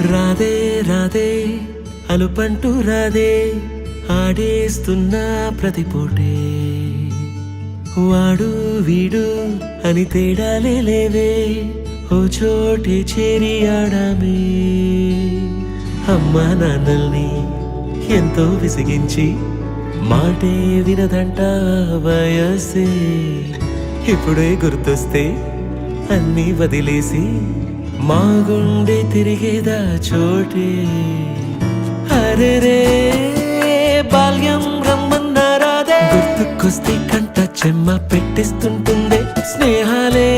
రాధే రాధే అలుపంటూ రాధే ఆడేస్తున్నా ప్రతి పూటే వాడు వీడు అని తేడాలే లేవే ఓ చోటే చేరి ఆడామే అమ్మా నాన్నల్ని ఎంతో విసిగించి మాటే వినదంట వయసే ఇప్పుడే గుర్తొస్తే అన్నీ వదిలేసి మా గుండె తిరిగేదా చోటే అరెరే బాల్యం రమ్మన్నారాదే గుర్తుకొస్తే కంట చెమ్మ పెట్టిస్తుంటుందే స్నేహాలే